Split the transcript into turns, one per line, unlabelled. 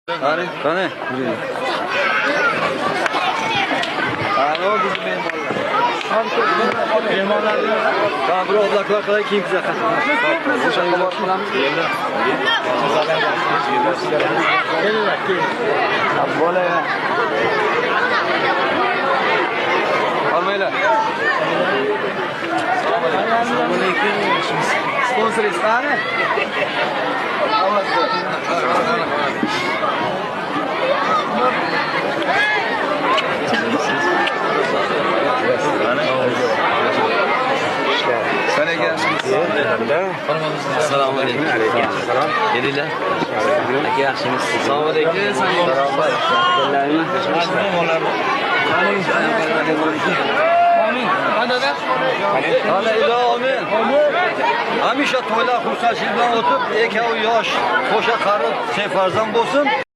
Qani, qani. Alo, bizim mehmonlar. Ha, bir oblaklar qilay, keyin bizga qatnashamiz. O'shanga borib qilamiz. Kelinglar, keling. Bo'ladi. Olmaylar. Assalomu alaykum. Sponsoringiz qani? Sen egansiniz. Assalomu alaykum. Kelinglar. Aka yaxshimisiz? Assalomu alaykum. Amin. Qanday? Ana ilo amin. Hamisha to'ylar xursandchilik bilan o'tib, eka yosh, qo'sha qarib, farzand bo'lsin.